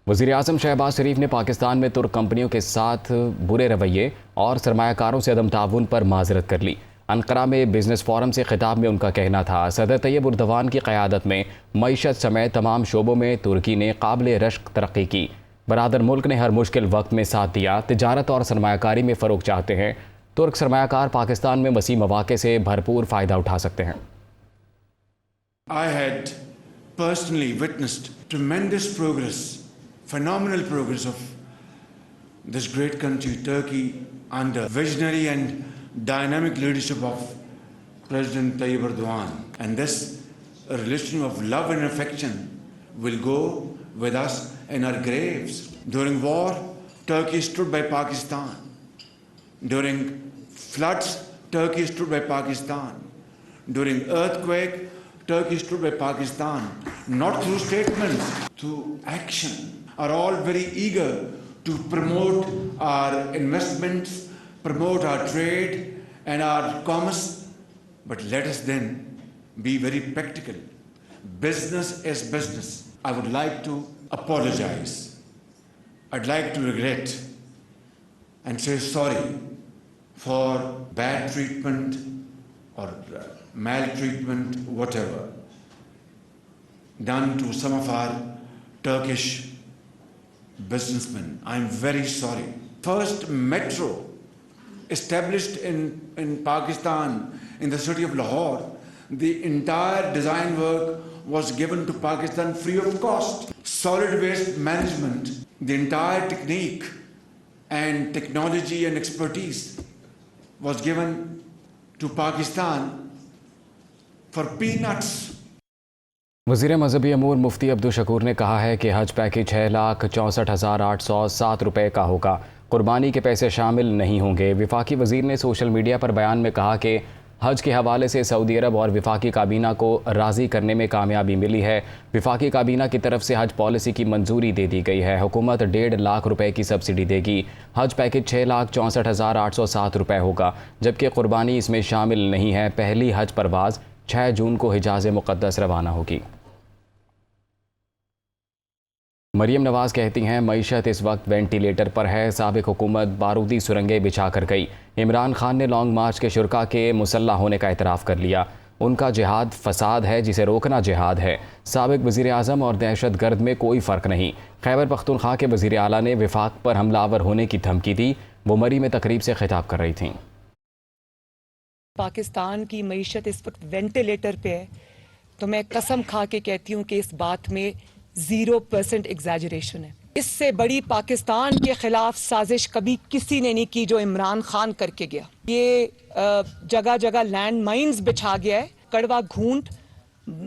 वज़ीर-ए-आज़म शहबाज शरीफ ने पाकिस्तान में तुर्क कंपनियों के साथ बुरे रवैये और सरमायाकारों से अदम ताउन पर माजरत कर ली। अनकरा में बिजनेस फोरम से खिताब में उनका कहना था, सदर तैयब उर्दवान की क़यादत में मईशत समेत तमाम शोबों में तुर्की ने काबिल रश्क तरक्की की। बरादर मुल्क ने हर मुश्किल वक्त में साथ दिया। तिजारत और सरमायाकारी में फ़रोग़ चाहते हैं। तुर्क सरमायाकार पाकिस्तान में वसी मौक़े से भरपूर फ़ायदा उठा सकते हैं। I had personally witnessed tremendous progress, phenomenal progress of this great country, Turkey, under visionary and dynamic leadership of President Tayyip Erdogan. And this relation of love and affection will go with us in our graves. During war, Turkey stood by Pakistan. During floods, Turkey stood by Pakistan. During earthquake, Turkey stood by Pakistan. Not through statements, through action. Are all very eager to promote our investments, promote our trade and our commerce. But let us then be very practical. Business is business. I would like to apologize. I'd like to regret and say sorry for bad treatment or maltreatment, whatever, done to some of our Turkish businessmen. I'm very sorry. First metro established in Pakistan, in the city of Lahore, the entire design work was given to Pakistan free of cost. Solid waste management, the entire technique and technology and expertise was given to Pakistan for peanuts. वज़ीर मज़हबी अमूर मुफ्ती अब्दुल शकूर ने कहा है कि हज package 6,64,807 रुपये का होगा। कुर्बानी के पैसे शामिल नहीं होंगे। विफाकी वज़ीर ने सोशल मीडिया पर बयान में कहा कि हज के हवाले से सऊदी अरब और विफाकी काबीना को राज़ी करने में कामयाबी मिली है। विफाकी काबीना की तरफ से हज पॉलिसी की मंजूरी दे दी गई है। हुकूमत 1.5 लाख रुपए की सब्सिडी देगी। हज पैकेज 6,64,807 रुपये होगा, जबकि कुर्बानी इसमें शामिल नहीं है। पहली हज परवाज़ 6 जून को हिजाज़ मुक़द्दस रवाना होगी। मरियम नवाज़ कहती हैं, मईशत इस वक्त वेंटिलेटर पर है। साबिक़ हुकूमत बारूदी सुरंगें बिछा कर गई। इमरान खान ने लॉन्ग मार्च के शुरका के मुसल्लह होने का एतराफ़ कर लिया। उनका जिहाद फसाद है, जिसे रोकना जिहाद है। साबिक़ वज़ीर आज़म और दहशत गर्द में कोई फ़र्क नहीं। खैबर पख्तूनख्वा के वज़ीर आला ने विफाक पर हमलावर होने की धमकी दी। वो मरी में तकरीब से खिताब कर रही थीं। पाकिस्तान की मईशत इस वक्त वेंटिलेटर पे है, तो मैं कसम खा के कहती हूँ कि इस बात में 0% एग्जैजरेशन है। इससे बड़ी पाकिस्तान के खिलाफ साजिश कभी किसी ने नहीं की जो इमरान खान करके गया। ये जगह जगह लैंड माइन्स बिछा गया है। कड़वा घूंट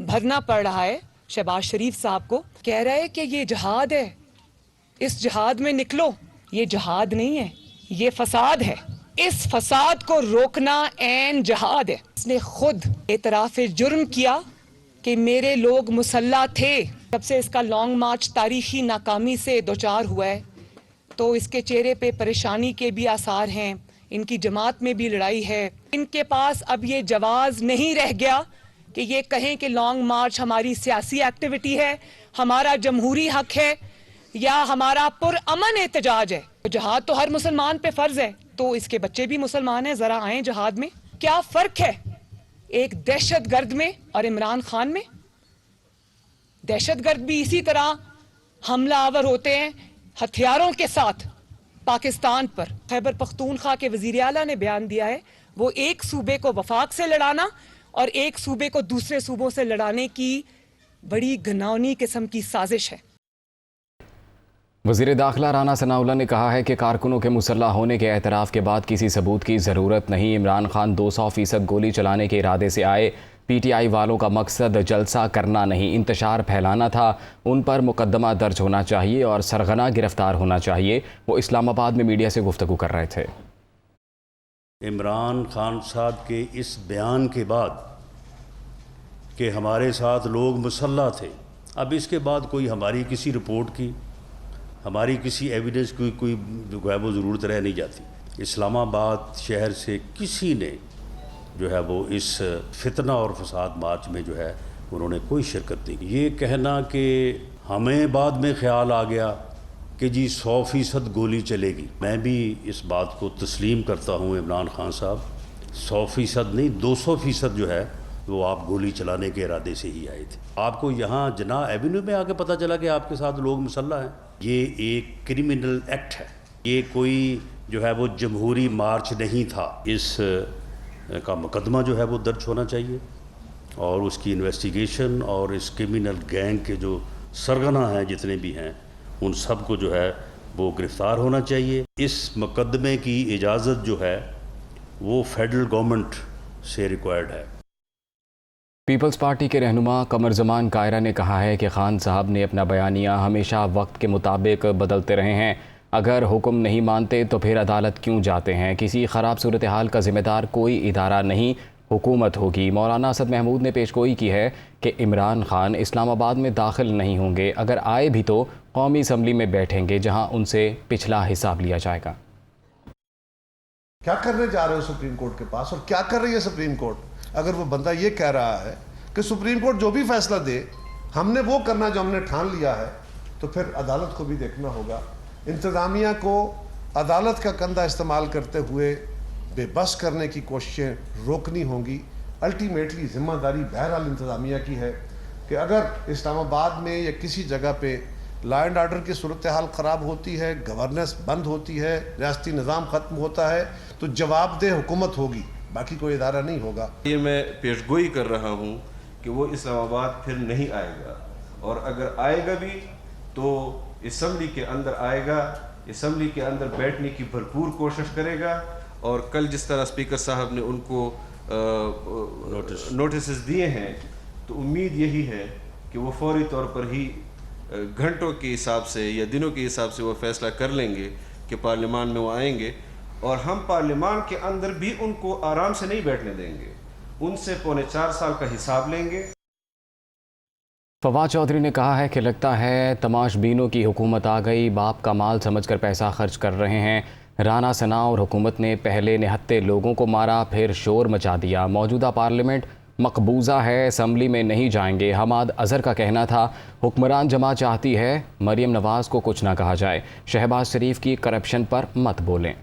भरना पड़ रहा है शहबाज शरीफ साहब को। कह रहा है कि ये जिहाद है, इस जिहाद में निकलो। ये जिहाद नहीं है, ये फसाद है। इस फसाद को रोकना ऐन जिहाद है। इसने खुद एतराफ़ जुर्म किया कि मेरे लोग मुसल्ला थे। जब से इसका लॉन्ग मार्च तारीखी नाकामी से दोचार हुआ है, तो इसके चेहरे पे परेशानी के भी आसार हैं। इनकी जमात में भी लड़ाई है। इनके पास अब ये जवाज़ नहीं रह गया कि ये कहें कि लॉन्ग मार्च हमारी सियासी एक्टिविटी है, हमारा जमहूरी हक है या हमारा पुरअमन एहतजाज है। जहाद तो हर मुसलमान पे फ़र्ज है, तो इसके बच्चे भी मुसलमान हैं। ज़रा आएँ जहाद में। क्या फ़र्क है एक दहशत गर्द में और इमरान खान में? दहशत गर्द भी इसी तरह हमला आवर होते हैं हथियारों के साथ पाकिस्तान पर। खैबर पख्तूनख्वा के वज़ीर आला ने बयान दिया है, वो एक सूबे को वफाक से लड़ाना और एक सूबे को दूसरे सूबों से लड़ाने की बड़ी घिनौनी किस्म की साजिश है। वज़ीर दाखिला राना सनाउल्लाह ने कहा है कि कारकुनों के मुसल्लह होने के एतराफ़ के बाद किसी सबूत की ज़रूरत नहीं। इमरान खान 200% गोली चलाने के इरादे से आए। PTI वालों का मकसद जलसा करना नहीं, इंतशार फैलाना था। उन पर मुकदमा दर्ज होना चाहिए और सरगना गिरफ्तार होना चाहिए। वो इस्लामाबाद में मीडिया से गुफ्तगू कर रहे थे। इमरान खान साहब के इस बयान के बाद कि हमारे साथ लोग मुसल्लह थे, अब इसके बाद कोई हमारी किसी रिपोर्ट की, हमारी किसी एविडेंस की कोई जो है वो ज़रूरत रह नहीं जाती। इस्लामाबाद शहर से किसी ने जो है वो इस फितना और फसाद मार्च में जो है उन्होंने कोई शिरकत नहीं की। ये कहना कि हमें बाद में ख्याल आ गया कि जी 100% गोली चलेगी। मैं भी इस बात को तस्लीम करता हूँ इमरान खान साहब, 100% नहीं 200% जो है वो आप गोली चलाने के इरादे से ही आए थे। आपको यहाँ जना एवेन्यू में आके पता चला कि आपके साथ लोग मुसल्लह हैं। ये एक क्रिमिनल एक्ट है, ये कोई जो है वो जमहूरी मार्च नहीं था। इस का मुकदमा जो है वो दर्ज होना चाहिए और उसकी इन्वेस्टिगेशन और इस क्रिमिनल गैंग के जो सरगना हैं जितने भी हैं उन सब को जो है वो गिरफ़्तार होना चाहिए। इस मुकदमे की इजाज़त जो है वो फेडरल गवर्नमेंट से रिक्वायर्ड है। पीपल्स पार्टी के रहनुमा कमर जमान कायरा ने कहा है कि खान साहब ने अपना बयानिया हमेशा वक्त के मुताबिक बदलते रहे हैं। अगर हुक्म नहीं मानते तो फिर अदालत क्यों जाते हैं? किसी ख़राब सूरत हाल का ज़िम्मेदार कोई इदारा नहीं, हुकूमत होगी। मौलाना असद महमूद ने पेशगोई की है कि इमरान खान इस्लामाबाद में दाखिल नहीं होंगे, अगर आए भी तो कौमी असम्बली में बैठेंगे जहां उनसे पिछला हिसाब लिया जाएगा। क्या करने जा रहे हो सुप्रीम कोर्ट के पास और क्या कर रही है सुप्रीम कोर्ट? अगर वो बंदा ये कह रहा है कि सुप्रीम कोर्ट जो भी फैसला दे हमने वो करना जो हमने ठान लिया है, तो फिर अदालत को भी देखना होगा। इंतज़ामिया को अदालत का कंधा इस्तेमाल करते हुए बेबस करने की कोशिशें रोकनी होंगी। अल्टीमेटली ज़िम्मेदारी बहरहाल इंतज़ामिया की है कि अगर इस्लामाबाद में या किसी जगह पे लॉ एंड ऑर्डर की सूरत हाल ख़राब होती है, गवर्नेंस बंद होती है, रियासती निज़ाम ख़त्म होता है, तो जवाबदेह हुकूमत होगी, बाकी कोई इदारा नहीं होगा। ये मैं पेशगोई कर रहा हूँ कि वो इस्लामाबाद फिर नहीं आएगा, और अगर आएगा भी तो असम्बली के अंदर आएगा, असम्बली के अंदर बैठने की भरपूर कोशिश करेगा। और कल जिस तरह स्पीकर साहब ने उनको नोटिस दिए हैं, तो उम्मीद यही है कि वो फौरी तौर पर ही घंटों के हिसाब से या दिनों के हिसाब से वो फैसला कर लेंगे कि पार्लियामान में वो आएंगे, और हम पार्लियामान के अंदर भी उनको आराम से नहीं बैठने देंगे, उनसे 4.25 साल का हिसाब लेंगे। फवाद चौधरी ने कहा है कि लगता है तमाशबीनों की हुकूमत आ गई, बाप का माल समझकर पैसा खर्च कर रहे हैं। राना सना और हुकूमत ने पहले निहत्ते लोगों को मारा, फिर शोर मचा दिया। मौजूदा पार्लियामेंट मकबूजा है, असम्बली में नहीं जाएंगे। हमाद अजहर का कहना था हुक्मरान जमात चाहती है मरियम नवाज़ को कुछ ना कहा जाए, शहबाज शरीफ की करप्शन पर मत बोलें।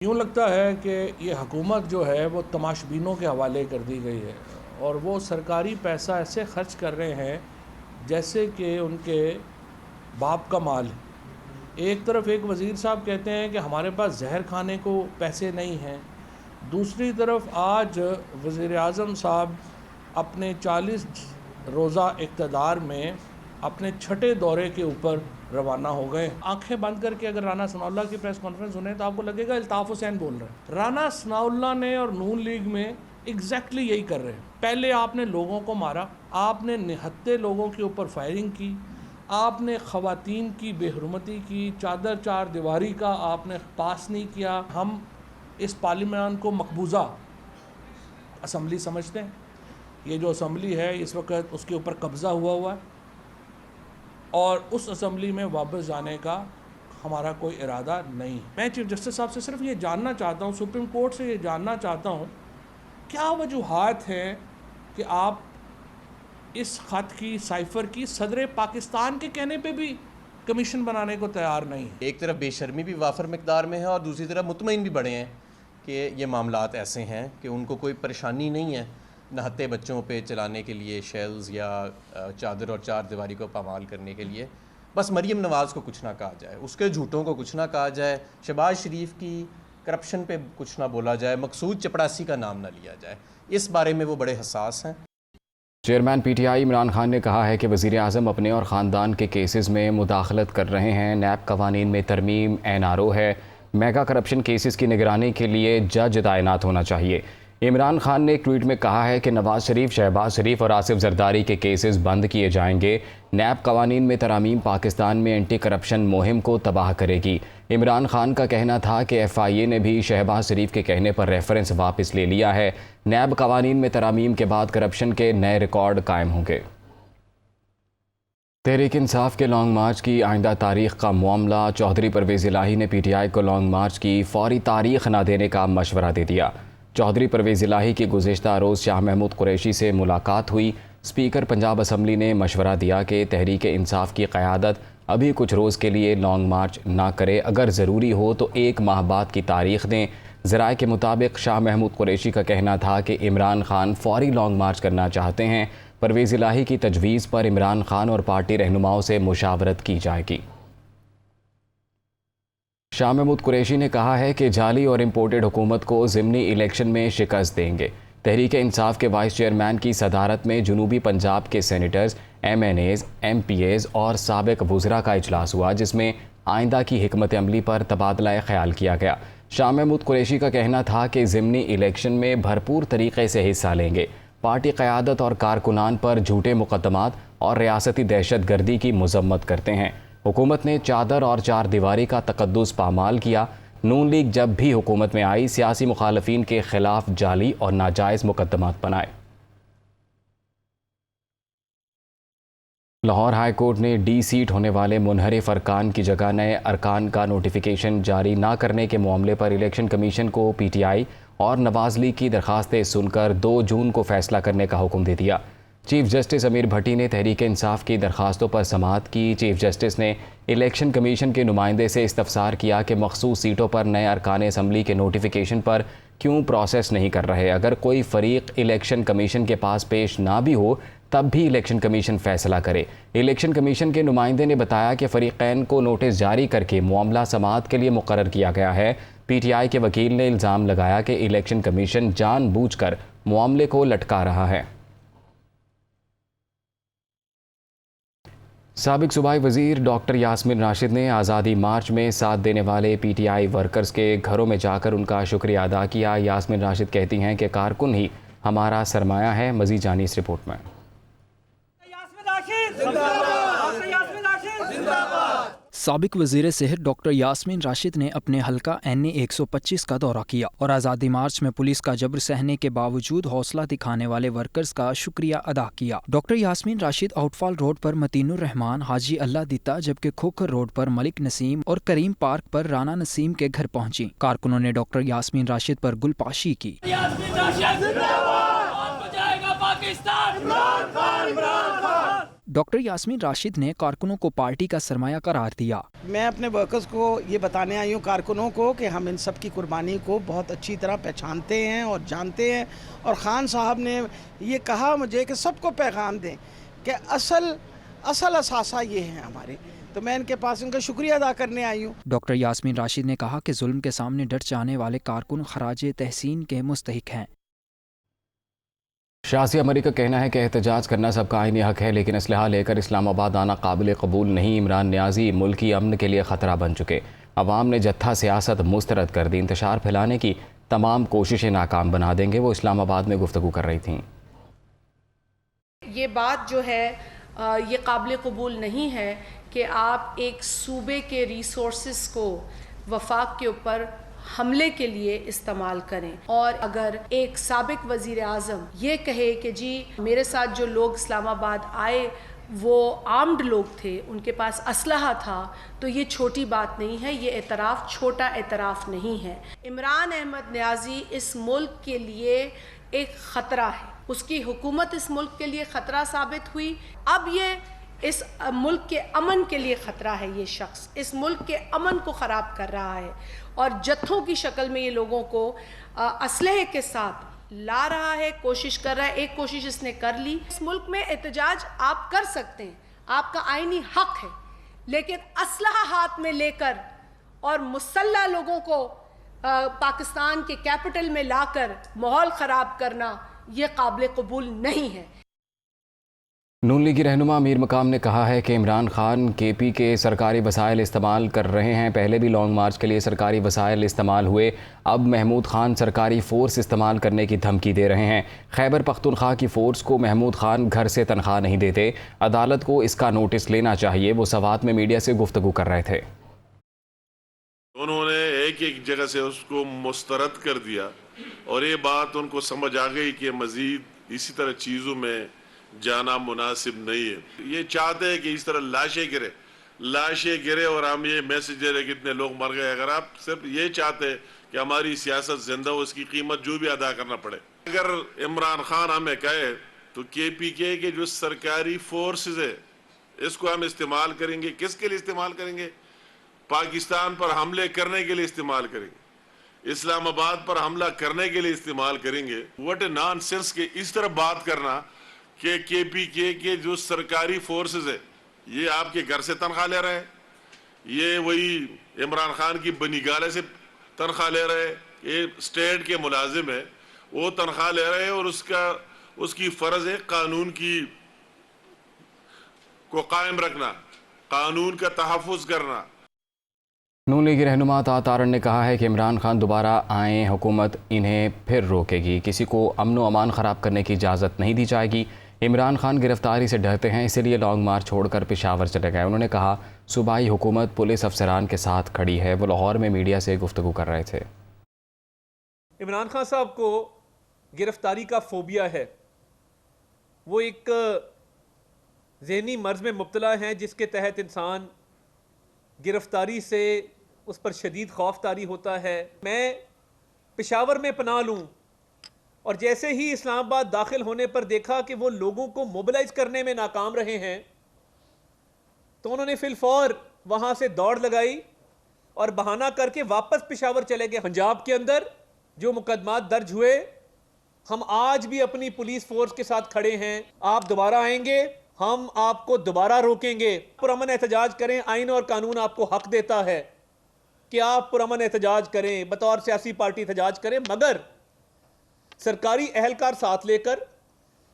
यूँ लगता है कि ये हुकूमत जो है वो तमाशबीनों के हवाले कर दी गई है, और वो सरकारी पैसा ऐसे खर्च कर रहे हैं जैसे कि उनके बाप का माल है। एक तरफ एक वज़ीर साहब कहते हैं कि हमारे पास जहर खाने को पैसे नहीं हैं, दूसरी तरफ आज वज़ीर आज़म साहब अपने 40 रोज़ा इक़्तिदार में अपने छठे दौरे के ऊपर रवाना हो गए। आंखें बंद करके अगर राना सनाउल्लाह की प्रेस कॉन्फ्रेंस सुने तो आपको लगेगा अल्ताफ़ हुसैन बोल रहे हैं। राना सनाउल्लाह ने और नून लीग में एग्जैक्टली यही कर रहे हैं। पहले आपने लोगों को मारा, आपने निहत्ते लोगों के ऊपर फायरिंग की, आपने ख़वातीन की बेहरमती की, चादर चार दीवारी का आपने पास नहीं किया। हम इस पार्लियामान को मकबूजा असम्बली समझते हैं। ये जो असम्बली है इस वक्त उसके ऊपर कब्ज़ा हुआ है, और उस असम्बली में वापस जाने का हमारा कोई इरादा नहीं। मैं चीफ जस्टिस साहब से सिर्फ ये जानना चाहता हूँ, सुप्रीम कोर्ट से ये जानना चाहता हूँ, क्या वजूहात हैं कि आप इस ख़त की साइफ़र की सदर पाकिस्तान के कहने पे भी कमीशन बनाने को तैयार नहीं? एक तरफ बेशर्मी भी वाफर मकदार में है और दूसरी तरफ मुतमईन भी बड़े हैं कि ये मामलात ऐसे हैं कि उनको कोई परेशानी नहीं है नहत्ते बच्चों पे चलाने के लिए शेल्स या चादर और चार दीवारी को पामाल करने के लिए। बस मरियम नवाज़ को कुछ ना कहा जाए, उसके झूठों को कुछ ना कहा जाए, शहबाज शरीफ की करप्शन पे कुछ ना बोला जाए, मकसूद चपड़ासी का नाम ना लिया जाए। इस बारे में वो बड़े हसास हैं। चेयरमैन पीटीआई इमरान खान ने कहा है कि वज़ीर आज़म अपने और ख़ानदान के केसेस में मुदाखलत कर रहे हैं। नैब कवानीन में तरमीम NRO है। मेगा करप्शन केसेस की निगरानी के लिए जज तैनात होना चाहिए। इमरान खान ने एक ट्वीट में कहा है कि नवाज शरीफ, शहबाज शरीफ और आसिफ जरदारी के केसेस बंद किए जाएंगे। नैब कवानीन में तरामीम पाकिस्तान में एंटी करप्शन मुहिम को तबाह करेगी। इमरान खान का कहना था कि FIA ने भी शहबाज शरीफ के कहने पर रेफरेंस वापस ले लिया है। नैब कवानीन में तरामीम के बाद करप्शन के नए रिकॉर्ड कायम होंगे। तहरीक इंसाफ के लॉन्ग मार्च की आइंदा तारीख का मामला, चौधरी परवेज़ इलाही ने PTI को लॉन्ग मार्च की फौरी तारीख न देने का मशवरा दे दिया। चौधरी परवेज़ इलाही की गुज़िश्ता रोज़ शाह महमूद कुरैशी से मुलाकात हुई। स्पीकर पंजाब असम्बली ने मशवरा दिया कि तहरीक इंसाफ की क़यादत अभी कुछ रोज़ के लिए लॉन्ग मार्च ना करे, अगर ज़रूरी हो तो 1 माह बाद की तारीख दें। ज़राए के मुताबिक शाह महमूद कुरैशी का कहना था कि इमरान खान फौरी लॉन्ग मार्च करना चाहते हैं। परवेज़ इलाही की तजवीज़ पर इमरान खान और पार्टी रहनुमाओं से मुशावरत की जाएगी। शाह महमूद कुरैशी ने कहा है कि जाली और इम्पोर्टेड हुकूमत को ज़िमनी इलेक्शन में शिकस्त देंगे। तहरीक इंसाफ के वाइस चेयरमैन की सदारत में जनूबी पंजाब के सेनेटर्स, MNAs, MPAs और साबिक वुज़रा का इजलास हुआ, जिसमें आइंदा की हिकमत अमली पर तबादला ख्याल किया गया। शाह महमूद कुरैशी का कहना था कि ज़िमनी इलेक्शन में भरपूर तरीके से हिस्सा लेंगे। पार्टी क़यादत और कारकुनान पर झूठे मुकदमात और रियासती दहशत गर्दी की मजम्मत करते हैं। हुकूमत ने चादर और चार दीवारी का तकद्दुस पामाल किया। नून लीग जब भी हुकूमत में आई, सियासी मुखालफिन के खिलाफ जाली और नाजायज़ मुकदमात बनाए। लाहौर हाई कोर्ट ने डी सीट होने वाले मुनहरिफ अरकान की जगह नए अरकान का नोटिफिकेशन जारी ना करने के मामले पर इलेक्शन कमीशन को PTI और नवाज लीग की दरखास्तें सुनकर 2 जून को फैसला करने का हुक्म दे दिया। चीफ जस्टिस अमीर भट्टी ने तहरीक इंसाफ की दरखास्तों पर समाअत की। चीफ जस्टिस ने इलेक्शन कमीशन के नुमाइंदे से इस्तफसार किया कि मखसूस सीटों पर नए अरकान असम्बली के नोटिफिकेशन पर क्यों प्रोसेस नहीं कर रहे। अगर कोई फरीक इलेक्शन कमीशन के पास पेश ना भी हो तब भी इलेक्शन कमीशन फैसला करे। इलेक्शन कमीशन के नुमाइंदे ने बताया कि फरीकैन को नोटिस जारी करके मामला समाअत के लिए मुकर्रर किया गया है। PTI के वकील ने इल्ज़ाम लगाया कि इलेक्शन कमीशन जानबूझकर मामले को लटका रहा है। साबिक सूबाई वज़ीर डॉक्टर यास्मीन राशिद ने आज़ादी मार्च में साथ देने वाले PTI वर्कर्स के घरों में जाकर उनका शुक्रिया अदा किया। यास्मीन राशिद कहती हैं कि कारकुन ही हमारा सरमाया है। मज़ीद जानिए इस रिपोर्ट में। साबिक वज़ीर सेहत डॉक्टर यास्मीन राशिद ने अपने हल्का NA 125 का दौरा किया और आज़ादी मार्च में पुलिस का जबर सहने के बावजूद हौसला दिखाने वाले वर्कर्स का शुक्रिया अदा किया। Doctor Yasmeen Rashid outfall road पर मतीनुर रहमान, हाजी अल्लाह दिता, जबकि खोखर रोड पर मलिक नसीम और करीम पार्क पर राना नसीम के घर पहुंची। कारकुनों ने डॉक्टर यास्मीन राशिद पर गुलपाशी की। डॉक्टर यास्मीन राशिद ने कारकुनों को पार्टी का सरमाया करार दिया। मैं अपने वर्कर्स को ये बताने आई हूँ, कारकुनों को, कि हम इन सब की कुर्बानी को बहुत अच्छी तरह पहचानते हैं और जानते हैं। और ख़ान साहब ने ये कहा मुझे कि सबको पैगाम दें कि असल असासा ये है हमारे, तो मैं इनके पास उनका शुक्रिया अदा करने आई हूँ। डॉक्टर यास्मीन राशिद ने कहा कि जुल्म के सामने डट जाने वाले कारकुन खराजे तहसीन के मुस्तहिक हैं। शाज़ी अमरी का कहना है कि एहतजाज करना सबका आईनी हक है, लेकिन असलहा लेकर इस्लामाबाद आना काबिल कबूल नहीं। इमरान न्याजी मुल्की अमन के लिए ख़तरा बन चुके। अवाम ने जत्था सियासत मुस्तरद कर दी। इंतशार फैलाने की तमाम कोशिशें नाकाम बना देंगे। वो इस्लामाबाद में गुफ्तगू कर रही थीं। ये बात जो है ये काबिल कबूल नहीं है कि आप एक सूबे के रिसोर्सेस को वफाक के ऊपर हमले के लिए इस्तेमाल करें। और अगर एक साबिक वज़ीर आज़म ये कहे कि जी मेरे साथ जो लोग इस्लामाबाद आए वो आर्म्ड लोग थे, उनके पास असलहा था, तो ये छोटी बात नहीं है, ये एतराफ़ छोटा एतराफ़ नहीं है। इमरान अहमद न्याजी इस मुल्क के लिए एक ख़तरा है, उसकी हुकूमत इस मुल्क के लिए ख़तरा साबित हुई। अब ये इस मुल्क के अमन के लिए ख़तरा है। ये शख्स इस मुल्क के अमन को ख़राब कर रहा है और जत्थों की शक्ल में ये लोगों को असलहे के साथ ला रहा है, कोशिश कर रहा है। एक कोशिश इसने कर ली। इस मुल्क में एहतजाज आप कर सकते हैं, आपका आईनी हक है, लेकिन असलहा हाथ में लेकर और मुसल्ला लोगों को पाकिस्तान के कैपिटल में लाकर माहौल ख़राब करना ये काबिल कबूल नहीं है। नून लीगी रहनुमा अमीर मकाम ने कहा है कि इमरान खान KP के सरकारी वसाइल इस्तेमाल कर रहे हैं। पहले भी लॉन्ग मार्च के लिए सरकारी वसाइल इस्तेमाल हुए, अब महमूद खान सरकारी फ़ोर्स इस्तेमाल करने की धमकी दे रहे हैं। खैबर पख्तूनख्वा की फ़ोर्स को महमूद खान घर से तनख्वाह नहीं देते। अदालत को इसका नोटिस लेना चाहिए। वो सवात में मीडिया से गुफ्तगू कर रहे थे। उन्होंने एक जगह से उसको मुस्तरद कर दिया और ये बात उनको समझ आ गई कि मज़ीद इसी तरह चीज़ों में जाना मुनासिब नहीं है। ये चाहते हैं कि इस तरह लाशें गिरे और हम ये मैसेज दे रहे कितने लोग मर गए। अगर आप सिर्फ ये चाहते हैं कि हमारी सियासत जिंदा हो, उसकी कीमत जो भी अदा करना पड़े। अगर इमरान खान हमें कहे तो KPK के जो सरकारी फोर्सेस है इसको हम इस्तेमाल करेंगे, किसके लिए इस्तेमाल करेंगे? पाकिस्तान पर हमले करने के लिए इस्तेमाल करेंगे, इस्लामाबाद पर हमला करने के लिए इस्तेमाल करेंगे। व्हाट ए नॉनसेंस के इस तरह बात करना कि केपीके के जो सरकारी फोर्सेस है ये आपके घर से तनख्वाह ले रहे हैं, ये वही इमरान खान की बनीगाले से तनख्वाह ले रहे हैं, ये स्टेट के मुलाजिम है, वो तनख्वाह ले रहे हैं और उसकी फर्ज है कानून को कायम रखना, कानून का तहफ़्फ़ुज़ करना। नून लीग रहनुमा तारण ने कहा है कि इमरान खान दोबारा आए, हुकूमत इन्हें फिर रोकेगी, किसी को अमन व अमान ख़राब करने की इजाज़त नहीं दी जाएगी। इमरान खान गिरफ्तारी से डरते हैं, इसीलिए लॉन्ग मार्च छोड़कर पेशावर चले गए। उन्होंने कहा सूबाई हुकूमत पुलिस अफसरान के साथ खड़ी है। वो लाहौर में मीडिया से गुफ्तगू कर रहे थे। इमरान खान साहब को गिरफ्तारी का फोबिया है, वो एक ज़हनी मर्ज़ में मुब्तला हैं जिसके तहत इंसान गिरफ्तारी से उस पर शदीद खौफ तारी होता है। मैं पेशावर में पनाह लूँ और जैसे ही इस्लामाबाद दाखिल होने पर देखा कि वो लोगों को मोबिलाइज करने में नाकाम रहे हैं, तो उन्होंने फिलफौर वहाँ से दौड़ लगाई और बहाना करके वापस पेशावर चले गए। पंजाब के अंदर जो मुकदमात दर्ज हुए, हम आज भी अपनी पुलिस फोर्स के साथ खड़े हैं। आप दोबारा आएंगे, हम आपको दोबारा रोकेंगे। पुरअमन एहतजाज करें, आइन और कानून आपको हक देता है कि आप पुरअमन एहतजाज करें, बतौर सियासी पार्टी एहतजाज करें, मगर सरकारी एहलकार साथ लेकर,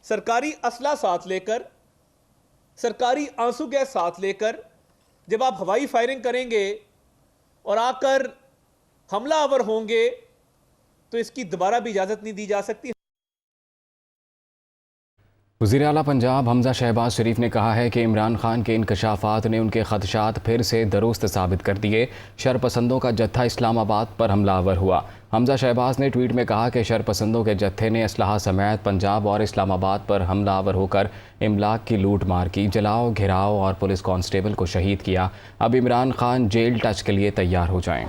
सरकारी असला साथ लेकर, सरकारी आंसू गैस साथ लेकर जब आप हवाई फायरिंग करेंगे और आकर हमलावर होंगे तो इसकी दोबारा भी इजाज़त नहीं दी जा सकती। वज़ीर आला पंजाब हमजा शहबाज शरीफ ने कहा है कि इमरान खान के इंकशाफात ने उनके खदशात फिर से दुरुस्त साबित कर दिए। शरपसंदों का जत्था इस्लामाबाद पर हमलावर हुआ। हमजा शहबाज ने ट्वीट में कहा कि शरपसंदों के जत्थे ने असलहा समेत पंजाब और इस्लामाबाद पर हमलावर होकर इमलाक की लूट मार की, जलाओ घिराव और पुलिस कांस्टेबल को शहीद किया। अब इमरान खान जेल टच के लिए तैयार हो जाएं।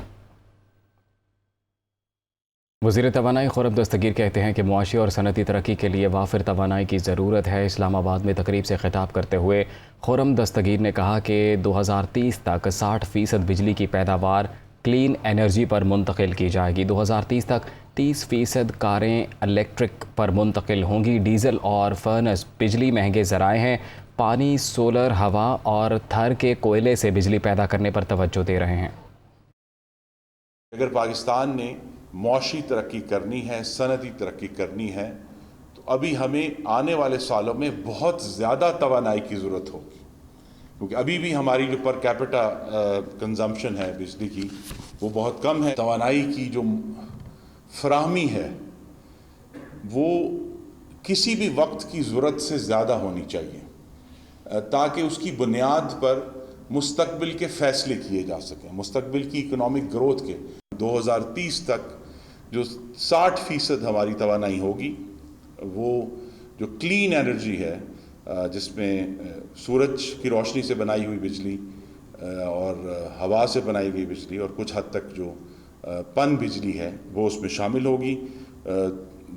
वज़ीर तवानाई खुर्रम दस्तगीर कहते हैं कि मुआशी और सनती तरक्की के लिए वाफिर तवानाई की ज़रूरत है। इस्लामाबाद में तकरीब से खिताब करते हुए खुर्रम दस्तगीर ने कहा कि 2030 तक 60% बिजली की पैदावार क्लीन एनर्जी पर मुंतकिल की जाएगी। 2030 तक 30% कारें इलेक्ट्रिक पर मुंतकिल होंगी। डीज़ल और फर्नस बिजली महंगे ज़राए हैं। पानी, सोलर, हवा और थर के कोयले से बिजली पैदा करने पर तवज्जो दे रहे हैं। अगर पाकिस्तान ने मुआशी तरक्की करनी है, सनती तरक्की करनी है, तो अभी हमें आने वाले सालों में बहुत ज़्यादा तवानाई की ज़रूरत होगी, क्योंकि अभी भी हमारी जो पर कैपिटा कंजम्पशन है बिजली की वो बहुत कम है। तवानाई की जो फराहमी है वो किसी भी वक्त की ज़रूरत से ज़्यादा होनी चाहिए, ताकि उसकी बुनियाद पर मुस्तकबिल के फ़ैसले किए जा सकें, मुस्तकबिल की इकनॉमिक ग्रोथ के। 2030 तक जो 60% हमारी तवानाई होगी वो जो क्लीन एनर्जी है, जिसमें सूरज की रोशनी से बनाई हुई बिजली और हवा से बनाई गई बिजली और कुछ हद तक जो पन बिजली है वो उसमें शामिल होगी।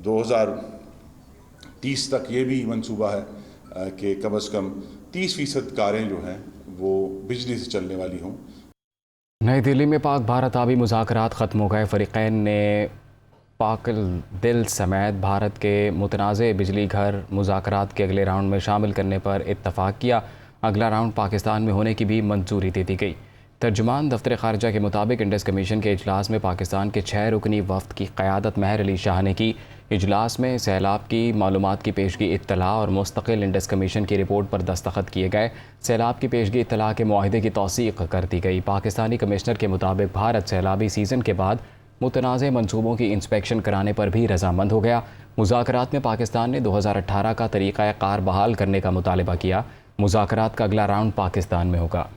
2030 तक ये भी मंसूबा है कि कम से कम 30% कारें जो हैं वो बिजली से चलने वाली हों। नई दिल्ली में पाक भारत आबी मुज़ाकरात ख़त्म हो गए। फ़रीक़ैन ने पाक दिल समेत भारत के मुतनाज़े बिजली घर मुज़ाकरात के अगले राउंड में शामिल करने पर इत्तफ़ाक़ किया। अगला राउंड पाकिस्तान में होने की भी मंजूरी दे दी गई। तर्जुमान दफ्तर ख़ारजा के मुताबिक इंडस कमीशन के इजलास में पाकिस्तान के 6 रुकनी वफ़द की क़यादत महर अली शाह ने की। इजलास में सैलाब की मालूमात की पेशगी इत्तला और मुस्तकिल इंडस कमीशन की रिपोर्ट पर दस्तखत किए गए। सैलाब की पेशगी इत्तला के मुआहिदे की तौसीक़ कर दी गई। पाकिस्तानी कमिश्नर के मुताबिक भारत सैलाबी सीज़न के बाद मुतनाज़े मनसूबों की इंस्पेक्शन कराने पर भी रजामंद हो गया। मुज़ाकरात में पाकिस्तान ने 2018 का तरीक़ा कार बहाल करने का मुतालबा किया। मुज़ाकरात का अगला राउंड पाकिस्तान में होगा।